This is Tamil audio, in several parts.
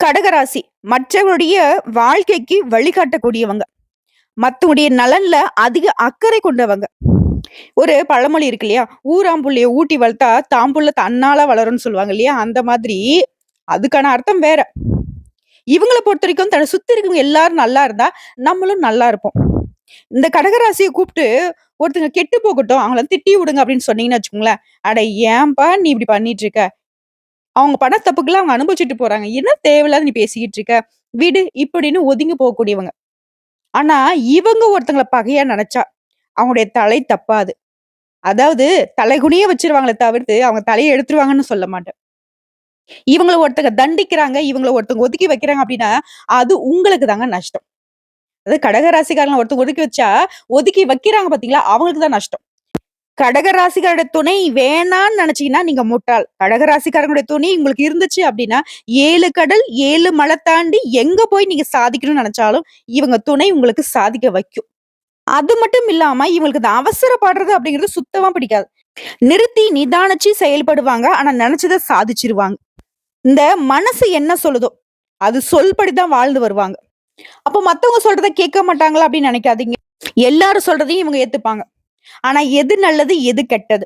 கடகராசி மற்றவருடைய வாழ்க்கைக்கு வழிகாட்டக்கூடியவங்க. மத்தவங்களுடைய நலன்ல அதிக அக்கறை கொண்டவங்க. ஒரு பழமொழி இருக்கு இல்லையா? "ஊராம்புள்ளைய ஊட்டி வளர்த்தா, தாம்புள்ள தன்னால வளரும்ன்னு" சொல்லுவாங்க இல்லையா? அந்த மாதிரி அதுக்கான அர்த்தம் வேற. இவங்கள பொறுத்தவரைக்கும் தன்ன சுத்தி இருக்கவங்க எல்லாரும் நல்லா இருந்தா, நம்மளும் நல்லா இருப்போம். இந்த கடகராசிய கூப்ட்டு ஒருத்தங்க கெட்டு போகட்டும், அவங்கள திட்டி விடுங்க அப்படின்னு சொன்னீங்கன்னு வச்சுக்கோங்களேன், "அட ஏன்பா நீ இப்படி பண்ணிட்டு இருக்க? அவங்க பண்ண தப்புக்கெல்லாம் அவங்க அனுபவிச்சுட்டு போறாங்க. என்ன தேவையில்லாத நீ பேசிக்கிட்டு இருக்க? விடு" இப்படின்னு ஒதுங்கி போகக்கூடியவங்க. ஆனா, இவங்க ஒருத்தங்கள பகையா நெனச்சா, அவங்களுடைய தலை தப்பாது. அதாவது தலைகுனிய வச்சுருவாங்களே தவிர்த்து, அவங்க தலைய எடுத்துருவாங்கன்னு சொல்ல மாட்டேன். இவங்கள ஒருத்தங்க தண்டிக்கிறாங்க, இவங்கள ஒருத்தங்க ஒதுக்கி வைக்கிறாங்க அப்டின்னா, அது உங்களுக்கு தாங்க நஷ்டம். அதாவது கடக ராசிக்காரங்கள ஒருத்தங்க ஒதுக்கி வச்சா, ஒதுக்கி வைக்கிறாங்க பாத்தீங்களா, அவங்களுக்கு தான் நஷ்டம். கடக ராசிக்காரோட துணை வேணான்னு நெனச்சீங்கன்னா, நீங்க முட்டாள். கடக ராசிக்காரங்களுடைய துணை உங்களுக்கு இருந்துச்சு அப்டின்னா, 7 கடல், 7 மல தாண்டி எங்க போய் நீங்க சாதிக்கணும்னு நெனச்சாலும், இவங்க துணை உங்களுக்கு சாதிக்க வைக்கும். அது மட்டும் இல்லாம, இவங்களுக்கு இந்த அவசரப்படுறது அப்படிங்கிறது சுத்தமா பிடிக்காது. நிறுத்தி நிதானிச்சு செயல்படுவாங்க. ஆனா நெனச்சத சாதிச்சுருவாங்க. இந்த மனசு என்ன சொல்லுதோ, அது சொல்படி தான் வாழ்ந்து வருவாங்க. அப்போ மத்தவங்க சொல்றத கேட்க மாட்டாங்களா அப்படின்னு நெனைக்காதீங்க. எல்லாரும் சொல்றதையும் இவங்க ஏத்துப்பாங்க. ஆனா எது நல்லது, எது கெட்டது?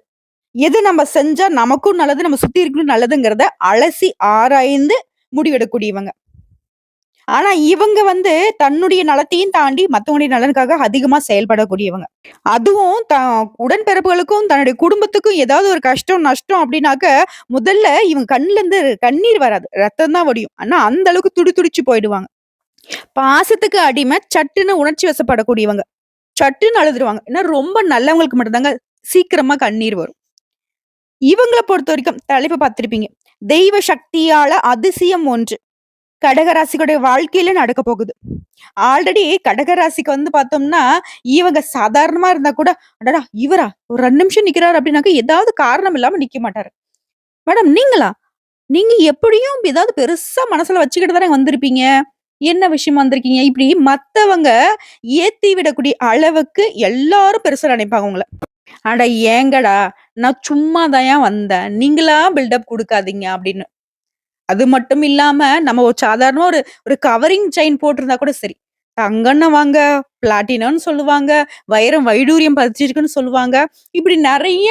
எது நம்ம செஞ்சா நமக்கும் நல்லது, நம்ம சுத்தி இருக்கிறவங்களுக்கும் நல்லதுங்கிறத அலசி ஆராய்ந்து முடிவெடுக்கக்கூடியவங்க. ஆனா இவங்க தன்னுடைய நலத்தையும் தாண்டி மத்தவங்களுடைய நலனுக்காக அதிகமா செயல்படக்கூடியவங்க. அதுவும் உடன்பிறப்புகளுக்கும், தன்னுடைய குடும்பத்துக்கும் ஏதாவது ஒரு கஷ்டம், நஷ்டம் அப்டின்னாக்க, முதல்ல இவங்க கண்ல இருந்து கண்ணீர் வராது. ரத்தம் தான் வடியும். ஆனா அந்த அளவுக்கு துடிதுடிச்சு போயிடுவாங்க. பாசத்துக்கு அடிமை, சட்டுன்னு உணர்ச்சி வசப்படக்கூடியவங்க. சட்டுன்னு அழுதுருவாங்க. ஏன்னா ரொம்ப நல்லவங்களுக்கு மட்டும் தாங்க சீக்கிரமா கண்ணீர் வரும். இவங்கள பொறுத்தவரைக்கும் தலைப்ப பார்த்திருப்பீங்க. தெய்வ சக்தியால அதிசயம் ஒன்று. கடகராசிகளுடைய வாழ்க்கையில நடக்க போகுது. ஆல்ரெடி கடகராசிக்கு பார்த்தோம்னா, இவங்க சாதாரணமா இருந்தா கூட, "அடடா! இவரா? ஒரு 2 நிமிஷம் நிக்கிறாரு" அப்படின்னாக்க ஏதாவது காரணம் இல்லாம நிக்க மாட்டாரு. "மேடம் நீங்களா? நீங்க எப்படியும் ஏதாவது பெருசா மனசுல வச்சுக்கிட்டு தானே வந்திருப்பீங்க. என்ன விஷயமா வந்திருக்கீங்க?" இப்படி மத்தவங்க ஏத்தி விடக்கூடிய அளவுக்கு எல்லாரும் பெருசா நினைப்பாங்க உங்கள. "அட ஏங்கடா! நான் சும்மா தான்யா வந்தேன். நீங்களா பில்டப் குடுக்காதீங்க" அப்படின்னு. அது மட்டும் இல்லாம, நம்ம ஒரு சாதாரணமா ஒரு ஒரு கவரிங் செயின் போட்டிருந்தா கூட சரி. தங்கம்ன்னு வாங்க, பிளாட்டினம்னு சொல்லுவாங்க, வைரம் வைடூரியம் பதிச்சிருக்குன்னு சொல்லுவாங்க. இப்படி நெறைய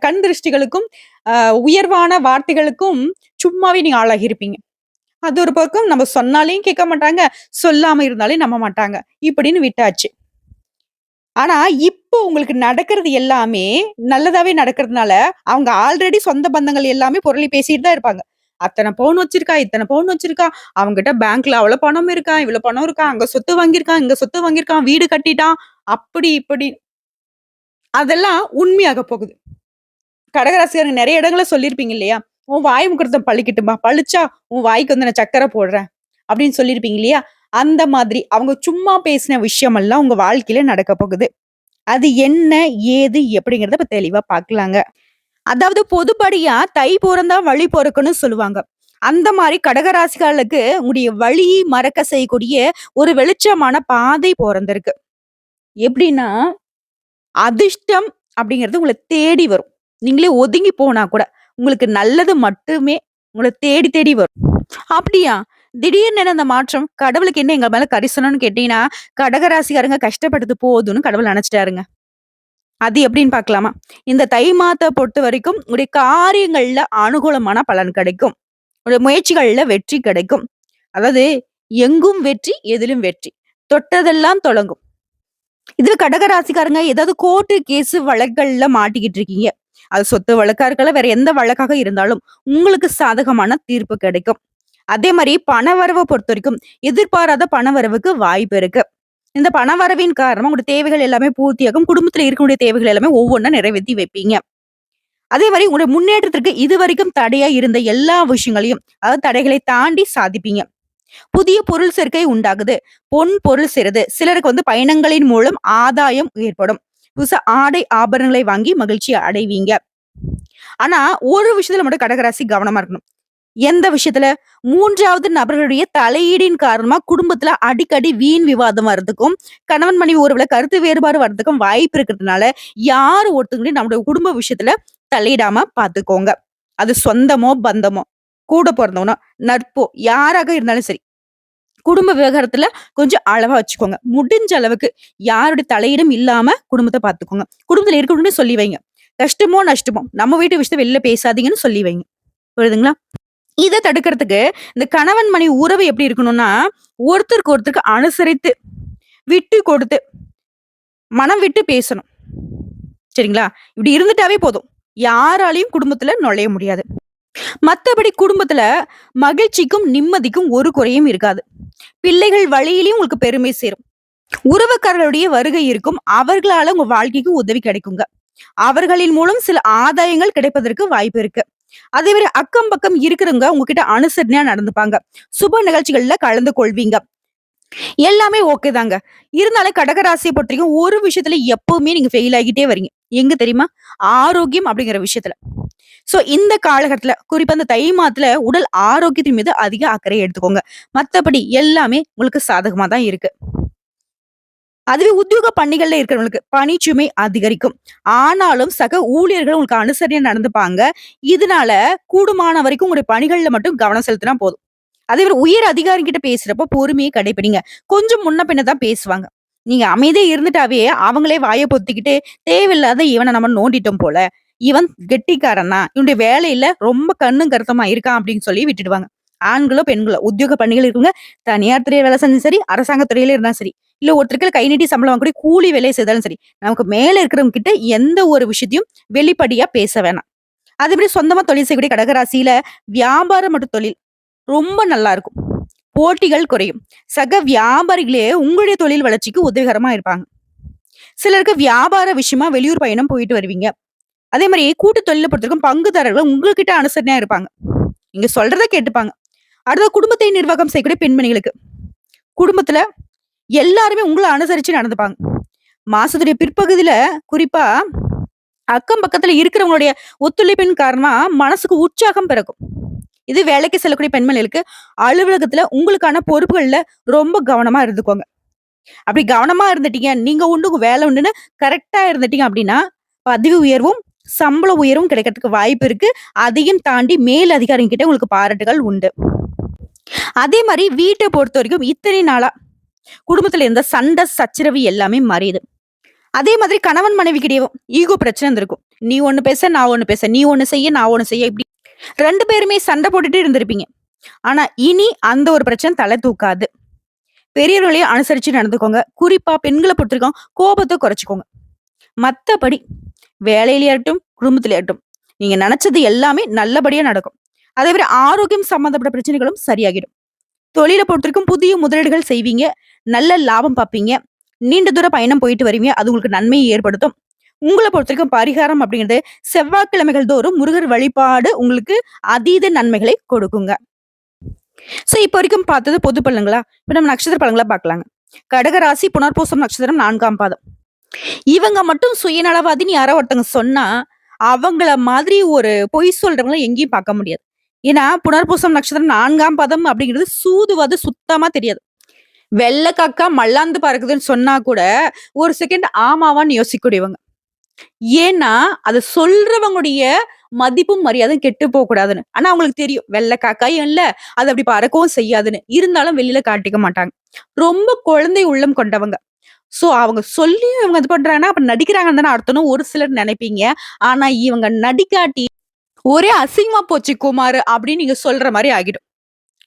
கண் திருஷ்டிகளுக்கும், அ உயர்வான வார்த்தைகளுக்கும் சும்மாவே நீங்க ஆளாகியிருப்பீங்க. அது ஒரு பக்கம் நம்ம சொன்னாலையும் கேட்க மாட்டாங்க, சொல்லாம இருந்தாலும் நம்ப மாட்டாங்க. இப்படின்னு விட்டாச்சு. ஆனா, இப்போ உங்களுக்கு நடக்கிறது எல்லாமே நல்லதாவே நடக்கிறதுனால, அவங்க ஆல்ரெடி சொந்த பந்தங்கள் எல்லாமே புரளி பேசிட்டு தான் இருப்பாங்க. அத்தன பவுன் வச்சிருக்கா, இத்தன பவுன் வச்சிருக்கா, அவன்கிட்ட பேங்க்ல அவ்வளோ பணம் இருக்கா, இவ்வளோ பணம் இருக்கா, அங்க சொத்து வாங்கியிருக்கான், இங்க சொத்து வாங்கியிருக்கான், வீடு கட்டிட்டான், அப்படி இப்படி. அதெல்லாம் உண்மையாக போகுது. கடகராசிக்காரங்க நெறைய இடங்கள்ல சொல்லியிருப்பீங்க இல்லையா? "உன் வாய் முகூர்த்தம் பளிக்கட்டுமா, பளிச்சா உன் வாய்க்கு நான் சர்க்கரை போடுறேன்." அப்படின்னு சொல்லியிருப்பீங்க இல்லையா? அந்த மாதிரி அவங்க சும்மா பேசின விஷயமெல்லாம் உங்க வாழ்க்கையில நடக்க போகுது. அது என்ன? ஏது? எப்படிங்கிறத இப்ப தெளிவா பார்க்கலாங்க. அதாவது பொதுப்படியா தை பொறந்தா வழி பொறக்கும்னு சொல்லுவாங்க. அந்த மாரி கடகராசிக்காரர்களுக்கு உங்களுடைய வழி மறக்க செய்யக்கூடிய ஒரு வெளிச்சமான பாதை பொறந்திருக்கு. எப்படின்னா, அதிர்ஷ்டம் அப்படிங்கிறது உங்கள தேடி வரும். நீங்களே ஒதுங்கி போனா கூட, உங்களுக்கு நல்லது மட்டுமே உங்கள தேடி தேடி வரும். அப்படியா? திடீர்னு என்ன அந்த மாற்றம்? கடவுளுக்கு என்ன எங்க மேல கரிசனம்னு கேட்டீங்கன்னா, கடகராசிக்காரங்க கஷ்டப்பட்டது போதும்ன்னு கடவுள் நெனச்சுட்டாருங்க. அது எப்படின்னு பார்க்கலாமா? இந்த தை மாதத்த பொறுத்தவரைக்கும் உங்களுடைய காரியங்கள்ல அனுகூலமான பலன் கிடைக்கும். உங்களுடைய முயற்சிகள்ல வெற்றி கிடைக்கும். அதாவது எங்கும் வெற்றி, எதிலும் வெற்றி. தொட்டதெல்லாம் தொடங்கும். இதுல கடக ராசிக்காரங்க ஏதாவது கோர்ட்டு, கேஸ் வழக்குகள்ல மாட்டிக்கிட்டு இருக்கீங்க. அது சொத்து வழக்கா இருக்கலாம், வேற எந்த வழக்காக இருந்தாலும் உங்களுக்கு சாதகமான தீர்ப்பு கிடைக்கும். அதே மாரி பணவரவ பொறுத்தவரைக்கும் எதிர்பாராத பணவரவுக்கு வாய்ப்பு இருக்கு. இந்த பணவரவின் காரணமா உங்களுடைய தேவைகள் எல்லாமே பூர்த்தியாகும். குடும்பத்துல இருக்கக்கூடிய தேவைகள் எல்லாமே ஒவ்வொன்னா நிறைவேத்தி வைப்பீங்க. அதே மாரி உங்களுடைய முன்னேற்றத்திற்கு இதுவரைக்கும் தடையா இருந்த எல்லா விஷயங்களையும், அதாவது தடைகளை தாண்டி சாதிப்பீங்க. புதிய பொருள் சேர்க்கை உண்டாகுது. பொன் பொருள் சேருது. சிலருக்கு பயணங்களின் மூலம் ஆதாயம் ஏற்படும். புதுசா ஆடை, ஆபரணங்களை வாங்கி மகிழ்ச்சி அடைவீங்க. ஆனா, ஒரு விஷயத்துல மட்டும் கடகராசி கவனமா இருக்கணும். எந்த விஷயத்துல? 3வது நபர்களுடைய தலையீடின் காரணமா குடும்பத்துல அடிக்கடி வீண் விவாதம் வர்றதுக்கும், கணவன் மனைவி உறவுல கருத்து வேறுபாடு வர்றதுக்கும் வாய்ப்பு இருக்கிறதுனால, யார் ஒருத்தவங்களையும் நம்முடைய குடும்ப விஷயத்துல தலையிடாம பாத்துக்கோங்க. அது சொந்தமோ, பந்தமோ. கூட பொறந்தவனோ, நட்போ யாராக இருந்தாலும் சரி. குடும்ப விவகாரத்துல கொஞ்சம் அளவா வச்சுக்கோங்க. முடிஞ்ச அளவுக்கு யாருடைய தலையீடும் இல்லாம குடும்பத்த பார்த்துக்கோங்க. குடும்பத்துல இருக்கணும்னு சொல்லி வைங்க. கஷ்டமோ, நஷ்டமோ நம்ம வீட்டு விஷயத்த வெளில பேசாதீங்கன்னு சொல்லி வைங்க. புரியுதுங்களா? இத தடுக்கிறதுக்கு இந்த கணவன் மனைவி உறவு எப்படி இருக்கணும்னா, ஒருத்தருக்கு ஒருத்தருக்கு அனுசரித்து, விட்டு கொடுத்து, மனம் விட்டு பேசணும். சரிங்களா? இப்படி இருந்துட்டாவே போதும். யாராலயும் குடும்பத்துல நுழைய முடியாது. மத்தபடி குடும்பத்துல மகிழ்ச்சிக்கும், நிம்மதிக்கும் ஒரு குறையும் இருக்காது. பிள்ளைகள் வழியிலயும் உங்களுக்கு பெருமை சேரும். உறவுக்காரர்களுடைய வருகை இருக்கும். அவர்களால உங்க வாழ்க்கைக்கு உதவி கிடைக்குங்க. அவர்களின் மூலம் சில ஆதாயங்கள் கிடைப்பதற்கு வாய்ப்பு இருக்கு. அதே மாரி அக்கம் பக்கம் இருக்கிறவங்க உங்ககிட்ட அனுசரணையா நடந்துப்பாங்க. சுப நிகழ்ச்சிகள்ல கலந்து கொள்வீங்க. எல்லாமே ஓகே தாங்க. இருந்தாலும் கடகராசிய பொறுத்தவரைக்கும் ஒரு விஷயத்துல எப்பவுமே நீங்க ஃபெயில் ஆகிட்டே வரீங்க. எங்க தெரியுமா? ஆரோக்கியம் அப்படிங்கிற விஷயத்துல. சோ இந்த காலகட்டத்துல குறிப்பா இந்த தை மாதத்துல உடல் ஆரோக்கியத்தின் மீது அதிக அக்கறை எடுத்துக்கோங்க. மத்தபடி எல்லாமே உங்களுக்கு சாதகமா தான் இருக்கு. அதுவே உத்தியோக பணிகள்ல இருக்கிறவங்களுக்கு பணிச்சுமை அதிகரிக்கும். ஆனாலும் சக ஊழியர்கள் உங்களுக்கு அனுசரணையா நடந்துப்பாங்க. இதனால கூடுமான வரைக்கும் உங்களுடைய பணிகள்ல மட்டும் கவனம் செலுத்தினா போதும். அதே மாரி உயர் அதிகாரிகிட்ட பேசுறப்போ பொறுமையை கடைப்பிடிங்க. கொஞ்சம் முன்ன பின்ன தான் பேசுவாங்க. நீங்க அமைதியா இருந்துட்டாவே அவங்களே வாய பொத்திக்கிட்டு தேவையில்லாத இவன நம்ம நோண்டிட்டோம் போல. இவன் கெட்டிக்காரன் தான். இவனுடைய வேலையில ரொம்ப கண்ணும் கருத்துமா இருக்கான் அப்படின்னு சொல்லி விட்டுடுவாங்க. ஆண்களோ, பெண்களோ உத்தியோக பணிகள் இருக்கவங்க தனியார் துறையில வேலை செஞ்சும் சரி, அரசாங்க துறையில இருந்தாலும் சரி. இல்ல ஒருத்தருக்கு கை நீட்டி சம்பளம் வாங்கக்கூடிய கூலி வேலையை செய்தாலும் சரி. நமக்கு மேல இருக்கிறவங்க கிட்ட எந்த ஒரு விஷயத்தையும் வெளிப்படையா பேச வேணாம். அதே மாரி சொந்தமா தொழில் செய்யக்கூடிய கடகராசியில வியாபாரம் மற்றும் தொழில் ரொம்ப நல்லா இருக்கும். போட்டிகள் குறையும். சக வியாபாரிகளே உங்களுடைய தொழில் வளர்ச்சிக்கு உதவிகரமா இருப்பாங்க. சிலருக்கு வியாபார விஷயமா வெளியூர் பயணம் போயிட்டு வருவீங்க. அதே மாரி கூட்டு தொழில பொறுத்தவரைக்கும் பங்குதாரர்கள் உங்ககிட்ட அனுசரணையா இருப்பாங்க. நீங்க சொல்றத கேட்டுப்பாங்க. அடுத்த குடும்பத்தை நிர்வாகம் செய்யக்கூடிய பெண்மணிகளுக்கு குடும்பத்துல எல்லாருமே உங்கள அனுசரிச்சு நடந்துப்பாங்க. மாசத்துடைய பிற்பகுதியில குறிப்பா அக்கம் பக்கத்துல இருக்கிறவங்களுடைய ஒத்துழைப்பின் காரணமா மனசுக்கு உற்சாகம் பிறக்கும். இது வேலைக்கு செல்லக்கூடிய பெண்மணிகளுக்கு அலுவலகத்துல உங்களுக்கான பொறுப்புகள்ல ரொம்ப கவனமா இருந்துக்கோங்க. அப்படி கவனமா இருந்துட்டீங்க, நீங்க உண்டு உங்க வேலை உண்டுன்னு கரெக்ட்டா இருந்துட்டீங்க அப்படின்னா, பதவி உயர்வும், சம்பள உயர்வும் கிடைக்கிறதுக்கு வாய்ப்பு இருக்கு. அதையும் தாண்டி மேல் அதிகாரிங்க கிட்ட உங்களுக்கு பாராட்டுகள் உண்டு. அதே மாரி வீட்ட பொறுத்தவரைக்கும் இத்தனை நாளா குடும்பத்துல இருந்த சண்டை, சச்சரவு எல்லாமே மறையுது. அதே மாதிரி கணவன் மனைவிக்கிட்டயும் ஈகோ பிரச்சனை இருந்திருக்கும். நீ ஒண்ணு பேச, நான் ஒண்ணு பேச. நீ ஒண்ணு செய்ய, நான் ஒண்ணு செய்ய. இப்படி 2 பேருமே சண்டை போட்டுட்டே இருந்திருப்பீங்க. ஆனா, இனி அந்த ஒரு பிரச்சனை தலை தூக்காது. பெரியவர்களையும் அனுசரிச்சு நடந்துக்கோங்க. குறிப்பா பெண்கள பொறுத்தவரைக்கும் கோபத்த குறைச்சுக்கோங்க. மத்தபடி வேலையிலயாகட்டும், குடும்பத்திலயாகட்டும், நீங்க நெனச்சது எல்லாமே நல்லபடியா நடக்கும். அதே மாரி ஆரோக்கியம் சம்பந்தப்பட்ட பிரச்சனைகளும் சரியாகிடும். தொழில பொறுத்தவரைக்கும் புதிய முதலீடுகள் செய்வீங்க. நல்ல லாபம் பார்ப்பீங்க. நீண்ட தூர பயணம் போயிட்டு வருவீங்க. அது உங்களுக்கு நன்மையை ஏற்படுத்தும். உங்கள பொறுத்தவரைக்கும் பரிகாரம் அப்படிங்கிறது செவ்வாய்க்கிழமைகள் தோறும் முருகர் வழிபாடு உங்களுக்கு அதீத நன்மைகளை கொடுக்குங்க. சோ, இப்ப வரைக்கும் பார்த்தது பொது பலன்களா? இப்ப நம்ம நட்சத்திர பலன்களா பார்க்கலாங்க. கடகராசி புனர்பூசம் நட்சத்திரம் 4ஆம் பாதம். இவங்க மட்டும் சுயநலவாதின்னு யாரோ ஒருத்தவங்க சொன்னா, அவங்கள மாதிரி ஒரு பொய் சொல்றவங்கள எங்கேயும் பார்க்க முடியாது. ஏன்னா, புனர்பூசம் நட்சத்திரம் 4ஆம் பாதம் அப்படிங்கிறது சூதுவாது சுத்தமா தெரியாது. வெள்ள காக்கா மல்லாந்து பறக்குதுன்னு சொன்னா கூட, ஒரு செகண்ட் ஆமாவான்னு யோசிக்கக்கூடியவங்க. ஏன்னா, அத சொல்றவங்களுடைய மதிப்பும், மரியாதையும் கெட்டு போக்கூடாதுன்னு. ஆனா அவங்களுக்கு தெரியும். வெள்ள காக்காயும் இல்ல, அது அப்படி பறக்கவும் செய்யாதுன்னு. இருந்தாலும் வெளியில காட்டிக்க மாட்டாங்க. ரொம்ப குழந்தை உள்ளம் கொண்டவங்க. சோ, அவங்க சொல்லியும் இவங்க இது பண்றாங்கன்னா, அப்ப நடிக்கிறாங்கன்னு தானே அர்த்தம்னு ஒரு சிலர் நெனைப்பீங்க. ஆனா இவங்க நடிக்காட்டி, "ஒரே அசிங்கமா போச்சு குமாரு" அப்படின்னு நீங்க சொல்ற மாரி ஆகிடும்.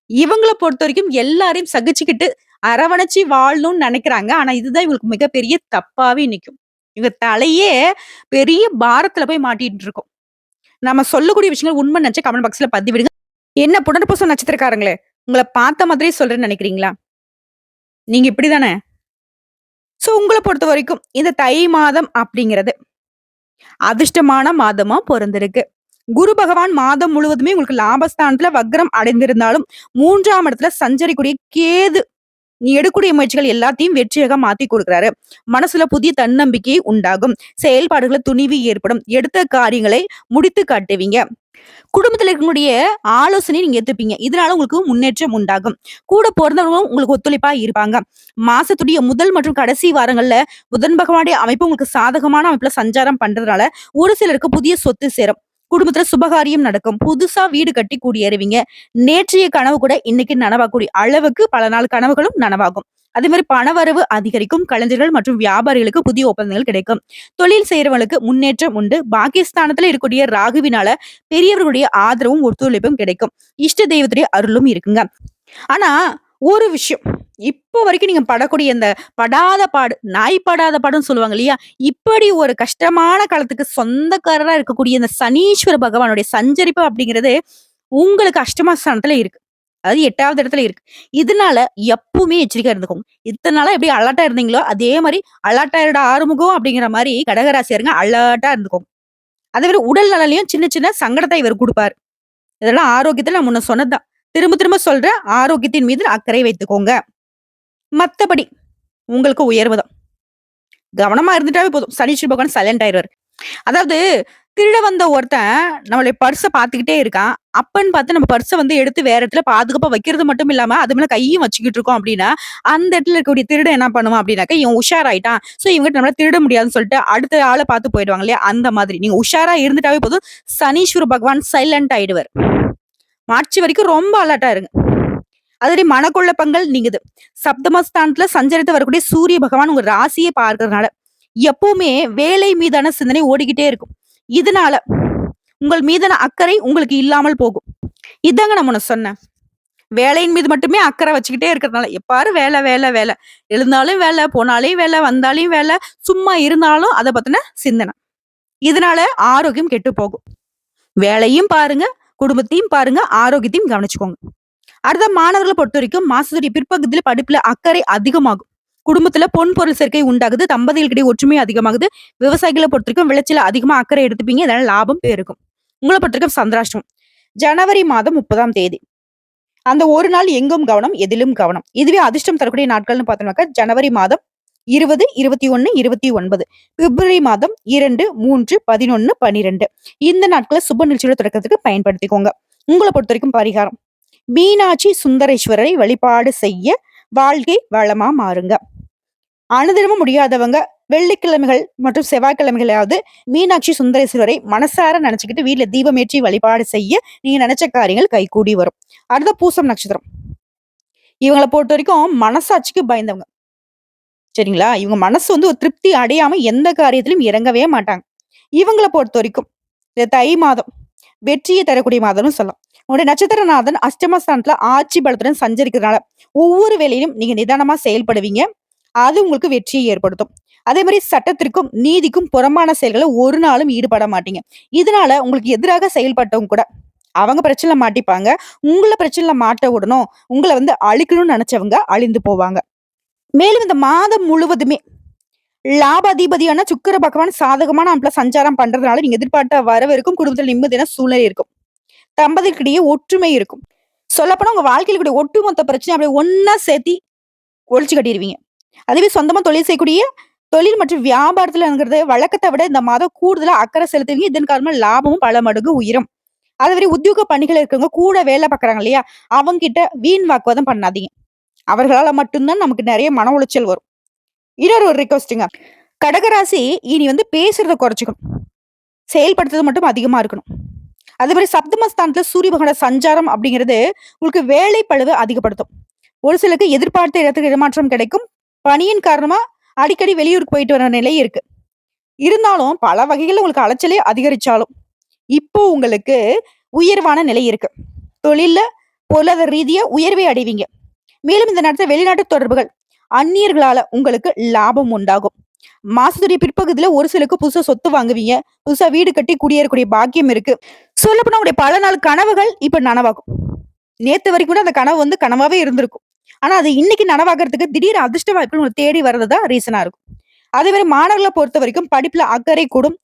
இவங்கள பொறுத்தவரைக்கும் எல்லாரையும் சகிச்சுக்கிட்டு, அரவணைச்சு வாழணும்னு நெனைக்கிறாங்க. ஆனா இதுதான் இவங்களுக்கு மிகப்பெரிய தப்பாவே நிக்கும். இவங்க தலையே பெரிய பாரத்துல போய் மாட்டிட்டு இருக்கும். நம்ம சொல்லக்கூடிய விஷயங்கள் உண்மை நெனச்சா கமெண்ட் பாக்ஸ்ல பதிவிடுங்க. என்ன புனர்பூசம் நட்சத்திரக்காரங்களே, உங்கள பார்த்த மாதிரியே சொல்றேன்னு நெனைக்கிறீங்களா? நீங்க இப்படிதானே? சோ உங்கள பொறுத்தவரைக்கும் இந்த தை மாதம் அப்படிங்கிறது அதிர்ஷ்டமான மாதமா பொறந்திருக்கு. குரு பகவான் மாதம் முழுவதுமே உங்களுக்கு லாபஸ்தானத்துல வக்ரம் அடைந்திருந்தாலும் 3ஆம் இடத்துல சஞ்சரிக்கூடிய கேது நீ எடுக்கக்கூடிய முயற்சிகள் எல்லாத்தையும் வெற்றியாக மாத்தி கொடுக்கிறாரு. மனசுல புதிய தன்னம்பிக்கை உண்டாகும். செயல்பாடுகள துணிவு ஏற்படும். எடுத்த காரியங்களை முடித்து காட்டுவீங்க. குடும்பத்துல இருக்கக்கூடிய ஆலோசனையை நீங்க ஏத்துப்பீங்க. இதனால உங்களுக்கு முன்னேற்றம் உண்டாகும். கூட பொறந்தவங்களும் உங்களுக்கு ஒத்துழைப்பா இருப்பாங்க. மாசத்துடைய முதல் மற்றும் கடைசி வாரங்கள்ல புதன் பகவானுடைய அமைப்பு உங்களுக்கு சாதகமான அமைப்புல சஞ்சாரம் பண்றதுனால ஒரு சிலருக்கு புதிய சொத்து சேரும். குடும்பத்துல சுபகாரியம் நடக்கும். புதுசா வீடு கட்டி குடியேறுவீங்க. நேற்றைய கனவு கூட இன்னைக்கு நனவாகக்கூடிய அளவுக்கு பல நாள் கனவுகளும் நனவாகும். அதே மாதிரி பணவரவு அதிகரிக்கும். கலைஞர்கள் மற்றும் வியாபாரிகளுக்கு புதிய ஒப்பந்தங்கள் கிடைக்கும். தொழில் செய்யறவங்களுக்கு முன்னேற்றம் உண்டு. பாகிஸ்தானத்துல இருக்கக்கூடிய ராகுவினால பெரியவர்களுடைய ஆதரவும் ஒத்துழைப்பும் கிடைக்கும். இஷ்ட தெய்வத்துடைய அருளும் இருக்குங்க. ஆனா ஒரு விஷயம், இப்போ வரைக்கும் நீங்க படக்கூடிய இந்த படாத பாடு, நாய் படாத பாடுன்னு சொல்லுவாங்க இல்லையா? இப்படி ஒரு கஷ்டமான காலத்துக்கு சொந்தக்காரரா இருக்கக்கூடிய இந்த சனீஸ்வர பகவானுடைய சஞ்சரிப்பு அப்படிங்கிறது உங்களுக்கு அஷ்டம ஸ்தானத்துல இருக்கு. அதாவது 8வது இடத்துல இருக்கு. இதனால எப்பவுமே எச்சரிக்கையா இருந்துக்கோங்க. இத்தன நாளா எப்படி அலர்ட்டா இருந்தீங்களோ, அதே மாரி அலர்ட்டா இருடா ஆறுமுகம் அப்படிங்கிற மாரி கடகராசியாருங்க அலர்ட்டா இருந்துக்கோங்க. அதே மாரி உடல் நலன்லயும் சின்ன சின்ன சங்கடத்த இவர் குடுப்பாரு. இதெல்லாம் ஆரோக்கியத்துல நான் முன்ன சொன்னது தான். திரும்ப திரும்ப சொல்றேன். ஆரோக்கியத்தின் மீது அக்கறை வைத்துக்கோங்க. மத்தபடி உங்களுக்கு உயர்வு தான். கவனமா இருந்துட்டாவே போதும். சனீஸ்வர பகவான் சைலண்ட் ஆயிருவாரு. அதாவது திருட வந்த ஒருத்தன் நம்மளுடைய பர்ஸ பாத்துக்கிட்டே இருக்கான். அப்பன்னு பார்த்து நம்ம பர்ஸ வந்து எடுத்து வேற இடத்துல பாதுகாப்பா வைக்கிறது மட்டும் இல்லாம, அது மேல கையும் வச்சுக்கிட்டு இருக்கோம் அப்படின்னா, அந்த இடத்துல இருக்கக்கூடிய திருடன் என்ன பண்ணுவான் அப்படின்னாக்க, இவன் உஷாராயிட்டான். சோ இவன்கிட்ட நம்மளால திருட முடியாதுன்னு சொல்லிட்டு அடுத்த ஆள பாத்து போயிடுவாங்க இல்லையா? அந்த மாதிரி. நீங்க உஷாரா இருந்துட்டாவே போதும். சனீஸ்வர பகவான் சைலண்ட் ஆயிடுவாரு. மார்ச் வரைக்கும் ரொம்ப அலர்ட்டா இருங்க. அதே மனக்குழப்பங்கள் நீங்குது. சப்தமஸ்தானத்துல சஞ்சரித்து வரக்கூடிய சூரிய பகவான் உங்க ராசியை பார்க்கறதுனால எப்பவுமே வேலை மீதான சிந்தனை ஓடிக்கிட்டே இருக்கும். இதனால உங்கள் மீதான அக்கறை உங்களுக்கு இல்லாமல் போகும். இதாங்க நான் உனக்கு சொன்னேன். வேலையின் மீது மட்டுமே அக்கறை வச்சுக்கிட்டே இருக்கிறதுனால எப்பாரு வேலை வேலை வேலை, எழுந்தாலும் வேலை, போனாலும் வேலை, வந்தாலும் வேலை, சும்மா இருந்தாலும் அதை பத்தின சிந்தனை. இதனால ஆரோக்கியம் கெட்டு போகும். வேலையும் பாருங்க, குடும்பத்தையும் பாருங்க, ஆரோக்கியத்தையும் கவனிச்சுக்கோங்க. அடுத்த மாணவர்களை பொறுத்த வரைக்கும் மாசத்துடைய பிற்பகுதியில படிப்புல அக்கறை அதிகமாகும். குடும்பத்துல பொன் பொருள் சேர்க்கை உண்டாகுது. தம்பதிகளுக்கிடையே ஒற்றுமை அதிகமாகுது. விவசாயிகளை பொறுத்த வரைக்கும் விளைச்சல அதிகமா அக்கறை எடுத்துப்பீங்க. இதனால லாபம் பெருகும். உங்களை பொறுத்த வரைக்கும் சந்திராஷ்டமம் ஜனவரி மாதம் 30ஆம் தேதி. அந்த ஒரு நாள் எங்கும் கவனம், எதிலும் கவனம். இதுவே அதிர்ஷ்டம் தரக்கூடிய நாட்கள்னு பார்த்தோம்னாக்கா ஜனவரி மாதம் 20, 21, 29, பிப்ரவரி மாதம் 2, 3, 11, 12. இந்த நாட்களை சுப நிகழ்ச்சியோட தொடக்கத்துக்கு பயன்படுத்திக்கோங்க. உங்களை பொறுத்த வரைக்கும் பரிகாரம் மீனாட்சி சுந்தரேஸ்வரரை வழிபாடு செய்ய வாழ்க்கை வளமா மாறுங்க. அனுதினமும் முடியாதவங்க வெள்ளிக்கிழமைகள் மற்றும் செவ்வாய்க்கிழமைகளாவது மீனாட்சி சுந்தரேஸ்வரரை மனசார நினைச்சுக்கிட்டு வீட்டுல தீபமேற்றி வழிபாடு செய்ய நீங்க நினைச்ச காரியங்கள் கைகூடி வரும். அடுத்த பூசம் நட்சத்திரம். இவங்களை பொறுத்த வரைக்கும் மனசாட்சிக்கு பயந்தவங்க. சரிங்களா? இவங்க மனசு வந்து ஒரு திருப்தி அடையாம எந்த காரியத்திலும் இறங்கவே மாட்டாங்க. இவங்களை பொறுத்த வரைக்கும் இந்த தை மாதம் வெற்றியை தரக்கூடிய மாதம்னு சொல்லலாம். உங்களுடைய நட்சத்திரநாதன் அஷ்டமஸ்தானத்துல ஆட்சி பலத்துடன் சஞ்சரிக்கிறதுனால ஒவ்வொரு வேலையிலும் நீங்க நிதானமா செயல்படுவீங்க. அது உங்களுக்கு வெற்றியை ஏற்படுத்தும். அதே மாதிரி சட்டத்திற்கும் நீதிக்கும் புறம்பான செயல்களை ஒரு நாளும் ஈடுபட மாட்டீங்க. இதனால உங்களுக்கு எதிராக செயல்பட்டவங்க கூட அவங்க பிரச்சனை மாட்டிப்பாங்க. உங்களை பிரச்சனைல மாட்ட விடணும், உங்களை வந்து அழிக்கணும்னு நினைச்சவங்க அழிந்து போவாங்க. மேலும் இந்த மாதம் முழுவதுமே லாபாதிபதியான சுக்கிர பகவான் சாதகமான அமைப்புல சஞ்சாரம் பண்றதுனால நீங்க எதிர்பார்த்த வரவு இருக்கும். குடும்பத்தில் நிம்மதியான சூழ்நிலை இருக்கும். தம்பதிகளுக்கிடையே ஒற்றுமை இருக்கும். சொல்லப்போனா உங்க வாழ்க்கையில கூடிய ஒட்டுமொத்த பிரச்சனை அப்படியே ஒன்னா சேர்த்தி ஒழிச்சு கட்டிடுவீங்க. அதுவே சொந்தமா தொழில் செய்யக்கூடிய தொழில் மற்றும் வியாபாரத்துல வழக்கத்தை விட இந்த மாதம் கூடுதலா அக்கறை செலுத்துவீங்க. இதன் காரணமா லாபமும் பல மடங்கு உயரும். அதே மாதிரி உத்தியோக பணிகள் இருக்கிறவங்க கூட வேலை பார்க்கறாங்க இல்லையா? அவங்க கிட்ட வீண் வாக்குவாதம் பண்ணாதீங்க. அவர்களால மட்டும்தான் நமக்கு நிறைய மன உளைச்சல் வரும். இன்னொரு ஒரு ரிக்வஸ்ட்டுங்க. கடகராசி இனி வந்து பேசுறத குறைச்சிக்கணும். செயல்படுத்துறது மட்டும் அதிகமா இருக்கணும். அதே மாதிரி சப்தமஸ்தானத்துல சூரிய பகவானோட சஞ்சாரம் அப்படிங்கிறது உங்களுக்கு வேலை பளுவை அதிகப்படுத்தும். ஒரு சிலருக்கு எதிர்பார்த்த இடத்துக்கு இடமாற்றம் கிடைக்கும். பணியின் காரணமா அடிக்கடி வெளியூருக்கு போயிட்டு வர நிலை இருக்கு. இருந்தாலும் பல வகைகள்ல உங்களுக்கு அலைச்சலே அதிகரிச்சாலும் இப்போ உங்களுக்கு உயர்வான நிலை இருக்கு. தொழில்ல பொருளாதார ரீதியா உயர்வை அடைவீங்க. மேலும் இந்த நேரத்துல வெளிநாட்டு தொடர்புகள் அந்நியர்களால உங்களுக்கு லாபம் உண்டாகும். மாசத்துடைய பிற்பகுதியில ஒரு சிலருக்கு புதுசா சொத்து வாங்குவீங்க. புதுசா வீடு கட்டி குடியேறக்கூடிய பாக்கியம் இருக்கு. சொல்லப்போனா உங்களுடைய பல நாள் கனவுகள் இப்ப நனவாகும். நேத்து வரைக்கும் கூட அந்த கனவு வந்து கனவாவே இருந்திருக்கும். ஆனா அது இன்னைக்கு நனவாகிறதுக்கு திடீர் அதிர்ஷ்ட வாய்ப்புகள் உங்களுக்கு தேடி வர்றதுதான் ரீசனா இருக்கும். அதே மாதிரி மாணவர்களை பொறுத்த வரைக்கும் படிப்புல அக்கறை கூடும்.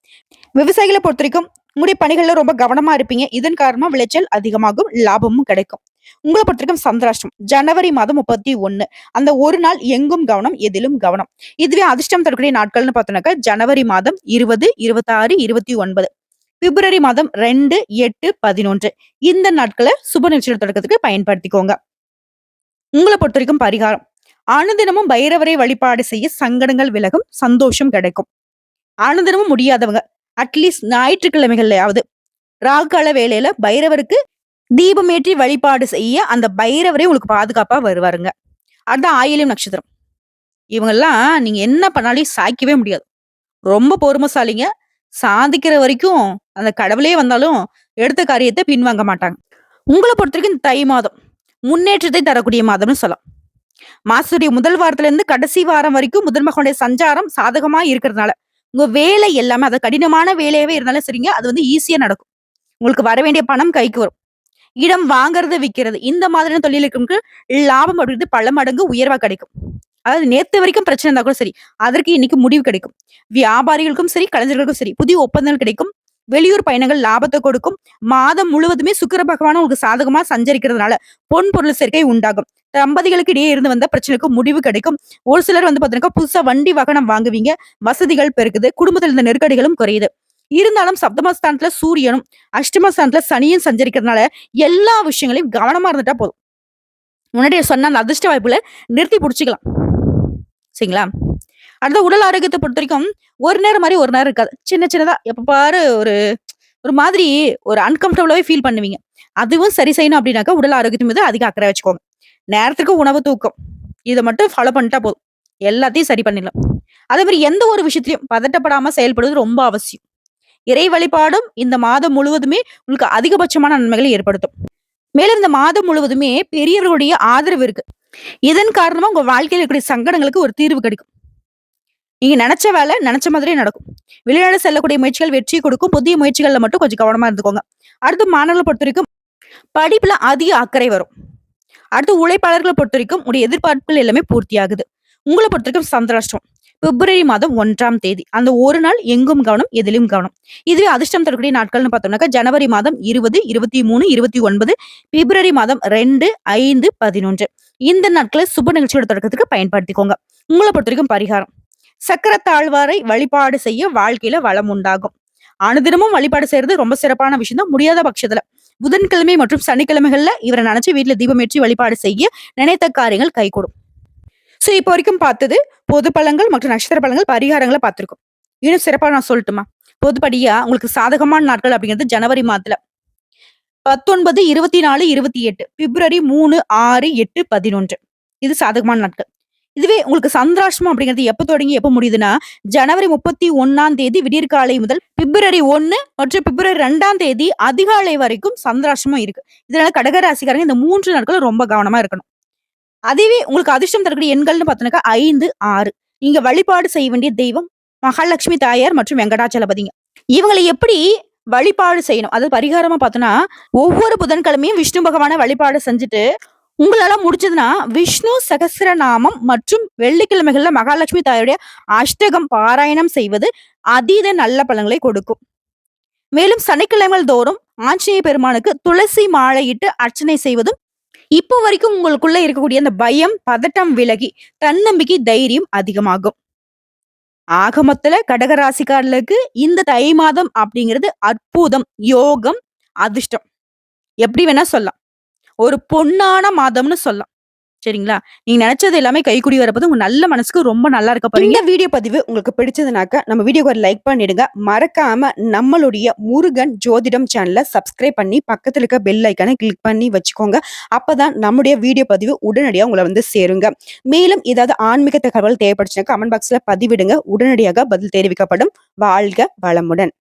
விவசாயிகளை பொறுத்த வரைக்கும் உங்களுடைய பணிகள்ல ரொம்ப கவனமா இருப்பீங்க. இதன் காரணமா விளைச்சல் அதிகமாகும், லாபமும் கிடைக்கும். உங்களை பொறுத்த வரைக்கும் சந்திராஷ்டம் ஜனவரி மாதம் 31. அந்த ஒரு நாள் எங்கும் கவனம், எதிலும் கவனம். இதுவே அதிர்ஷ்டம் தரக்கூடிய நாட்கள்னு பார்த்தோம்னாக்கா ஜனவரி மாதம் 20, 26, 29, பிப்ரவரி மாதம் 2, 8, 11. இந்த நாட்களை சுப நிகழ்ச்சிகள் தொடக்கத்துக்கு பயன்படுத்திக்கோங்க. உங்களை பொறுத்த வரைக்கும் பரிகாரம் அனுதினமும் பைரவரை வழிபாடு செய்ய சங்கடங்கள் விலகும், சந்தோஷம் கிடைக்கும். அனுதினமும் முடியாதவங்க அட்லீஸ்ட் ஞாயிற்றுக்கிழமைகள்லயாவது ராகுகால வேளையில பைரவருக்கு தீபமேற்றி வழிபாடு செய்ய அந்த பைரவரே உங்களுக்கு பாதுகாப்பா வருவாருங்க. அதுதான் ஆயில்யம் நட்சத்திரம். இவங்கெல்லாம் நீங்க என்ன பண்ணாலும் சாய்க்கவே முடியாது. ரொம்ப பொறுமைசாலிங்க. சாதிக்கிற வரைக்கும் அந்த கடவுளே வந்தாலும் எடுத்த காரியத்த பின்வாங்க மாட்டாங்க. உங்கள பொறுத்தவரைக்கும் இந்த தை மாதம் முன்னேற்றத்தை தரக்கூடிய மாதம்னு சொல்லலாம். மாசத்துடைய முதல் வாரத்துல இருந்து கடைசி வாரம் வரைக்கும் புதன் மகனுடைய சஞ்சாரம் சாதகமா இருக்கிறதுனால, உங்க வேலை எல்லாமே அது கடினமான வேலையாவே இருந்தாலும் சரிங்க, அது வந்து ஈஸியா நடக்கும். உங்களுக்கு வர வேண்டிய பணம் கைக்கு வரும். இடம் வாங்குறது, விக்கிறது இந்த மாதிரியான தொழில் இருக்கிறவங்களுக்கு லாபம் அப்படிங்கிறது பல மடங்கு உயர்வா கிடைக்கும். அதாவது நேத்து வரைக்கும் பிரச்சனை இருந்தா கூட சரி, அதற்கு இன்னைக்கு முடிவு கிடைக்கும். வியாபாரிகளுக்கும் சரி, கலைஞர்களுக்கும் சரி, புதிய ஒப்பந்தங்கள் கிடைக்கும். வெளியூர் பயணங்கள் லாபத்தை கொடுக்கும். மாதம் முழுவதுமே சுக்கிர பகவான் உங்களுக்கு சாதகமா சஞ்சரிக்கிறதுனால பொன் பொருள் சேர்க்கை உண்டாகும். தம்பதிகளுக்கு இடையே இருந்து வந்த பிரச்சனைக்கு முடிவு கிடைக்கும். ஒரு சிலர் வந்து பாத்தீங்கன்னா புதுசா வண்டி வாகனம் வாங்குவீங்க. வசதிகள் பெருகுது. குடும்பத்தில் இருந்த நெருக்கடிகளும் குறையுது. இருந்தாலும் சப்தமஸ்தானத்துல சூரியனும் அஷ்டமஸ்தானத்துல சனியும் சஞ்சரிக்கிறதுனால எல்லா விஷயங்களையும் கவனமா இருந்துட்டா போதும். முன்னாடியே சொன்ன அந்த அதிர்ஷ்ட வாய்ப்புல நிறுத்தி புடிச்சுக்கலாம். சரிங்களா? அடுத்த உடல் ஆரோக்கியத்தை பொறுத்தவரைக்கும் ஒரு நேரம் மாரி ஒரு நேரம் இருக்காது. சின்ன சின்னதா எப்ப பாரு ஒரு ஒரு மாதிரி ஒரு அன்கம்ஃபர்டபுளாவே ஃபீல் பண்ணுவீங்க. அதுவும் சரி செய்யணும் அப்படின்னாக்கா உடல் ஆரோக்கியத்தின் மீது அதிக அக்கறை வச்சுக்கோங்க. நேரத்துக்கு உணவு, தூக்கம் இத மட்டும் ஃபாலோ பண்ணிட்டா போதும். எல்லாத்தையும் சரி பண்ணிடலாம். அதே மாரி எந்த ஒரு விஷயத்திலயும் பதட்டப்படாம செயல்படுவது ரொம்ப அவசியம். இறை வழிபாடும் இந்த மாதம் முழுவதுமே உங்களுக்கு அதிகபட்சமான நன்மைகளை ஏற்படுத்தும். மேலும் இந்த மாதம் முழுவதுமே பெரியவர்களுடைய ஆதரவு இருக்கு. இதன் காரணமா உங்க வாழ்க்கையில இருக்கக்கூடிய சங்கடங்களுக்கு ஒரு தீர்வு கிடைக்கும். நீங்க நெனச்ச வேலை நெனச்ச மாதிரியே நடக்கும். வெளிநாடு செல்லக்கூடிய முயற்சிகள் வெற்றி கொடுக்கும். புதிய முயற்சிகள்ல மட்டும் கொஞ்சம் கவனமா இருந்துக்கோங்க. அடுத்து மாணவர்கள பொறுத்தவரைக்கும் படிப்புல அதிக அக்கறை வரும். அடுத்து உழைப்பாளர்கள பொறுத்தவரைக்கும் உடைய எதிர்பார்ப்புகள் எல்லாமே பூர்த்தியாகுது. உங்கள பொறுத்தவரைக்கும் சந்திராஷ்டமம். பிப்ரவரி மாதம் 1ஆம் தேதி. அந்த ஒரு நாள் எங்கும் கவனம், எதிலும் கவனம். இதுவே அதிர்ஷ்டம் தரக்கூடிய நாட்கள்னு பார்த்தோம்னாக்கா, ஜனவரி மாதம் 20, 23, 29, பிப்ரவரி மாதம் 2, 5, 11. இந்த நாட்கள சுப நிகழ்ச்சியோட தொடக்கத்துக்கு பயன்படுத்திக்கோங்க. உங்கள பொறுத்தவரைக்கும் பரிகாரம். சக்கர தாழ்வாரை வழிபாடு செய்ய வாழ்க்கையில வளம் உண்டாகும். அனுதினமும் வழிபாடு செய்யறது ரொம்ப சிறப்பான விஷயம் தான். முடியாத பட்சத்துல புதன்கிழமை மற்றும் சனிக்கிழமைகள்ல இவரை நினைச்சு வீட்டுல தீபமேற்றி வழிபாடு செய்ய நினைத்த காரியங்கள் கைகூடும். சோ இப்போ வரைக்கும் பார்த்தது பொது பலன்கள் மற்றும் நட்சத்திர பலன்கள் பரிகாரங்களை பார்த்திருக்கோம். இன்னும் சிறப்பா நான் சொல்லட்டுமா? பொதுப்படியா உங்களுக்கு சாதகமான நாட்கள் அப்படிங்கிறது ஜனவரி மாதத்துல 19, 24, 28, பிப்ரவரி 3, 6, 8, 11. இது சாதகமான நாட்கள். இதுவே உங்களுக்கு சந்திராஷ்டமம் அப்படிங்கிறது எப்ப தொடங்கி எப்ப முடியுதுன்னா, ஜனவரி 31ஆம் தேதி விடியற்காலை முதல் பிப்ரவரி 1 மற்றும் பிப்ரவரி 2ஆம் தேதி அதிகாலை வரைக்கும் சந்திராஷ்டமம் இருக்கு. இதனால கடக ராசிக்காரங்க இந்த 3 நாட்களும் ரொம்ப கவனமா இருக்கணும். அதுவே உங்களுக்கு அதிர்ஷ்டம் தரக்கூடிய எண்கள்னு பார்த்தோம்னாக்கா 5, 6. நீங்க வழிபாடு செய்ய வேண்டிய தெய்வம் மகாலட்சுமி தாயார் மற்றும் வெங்கடாச்சலபதிங்க. இவங்களை எப்படி வழிபாடு செய்யணும்? அதாவது பரிகாரமா பார்த்தோம்னா, ஒவ்வொரு புதன்கிழமையும் விஷ்ணு பகவான வழிபாடு செஞ்சுட்டு உங்களால முடிஞ்சதுன்னா விஷ்ணு சகஸ்ரநாமம் மற்றும் வெள்ளிக்கிழமைகள்ல மகாலட்சுமி தாயுடைய அஷ்டகம் பாராயணம் செய்வது அதீத நல்ல பலன்களை கொடுக்கும். மேலும் சனிக்கிழமைகள் தோறும் ஆஞ்சநேய பெருமானுக்கு துளசி மாலையிட்டு அர்ச்சனை செய்வதும் இப்போ வரைக்கும் உங்களுக்குள்ள இருக்கக்கூடிய அந்த பயம், பதட்டம் விலகி தன்னம்பிக்கை, தைரியம் அதிகமாகும். ஆக மொத்தல கடகராசிக்காரர்களுக்கு இந்த தை மாதம் அப்படிங்கிறது அற்புதம், யோகம், அதிர்ஷ்டம் எப்படி வேணா சொல்லலாம். ஒரு பொன்னான மாதம்னு சொல்லலாம். சரிங்களா? நீங்க நினைச்சது எல்லாமே கைக்கூடி வரப்போது உங்க நல்ல மனசுக்கு ரொம்ப நல்லா இருக்க போறீங்க. இந்த வீடியோ பதிவு உங்களுக்கு பிடிச்சதுனாக்க நம்ம வீடியோக்கு ஒரு லைக் பண்ணிடுங்க. மறக்காம நம்மளுடைய முருகன் ஜோதிடம் சேனலை சப்ஸ்கிரைப் பண்ணி பக்கத்துல இருக்க பெல் ஐக்கானை கிளிக் பண்ணி வச்சுக்கோங்க. அப்பதான் நம்முடைய வீடியோ பதிவு உடனடியாக உங்களை வந்து சேருங்க. மேலும் ஏதாவது ஆன்மீக தகவல் தேவைப்படுச்சுன்னா கமெண்ட் பாக்ஸ்ல பதிவிடுங்க. உடனடியாக பதில் தெரிவிக்கப்படும். வாழ்க வளமுடன்.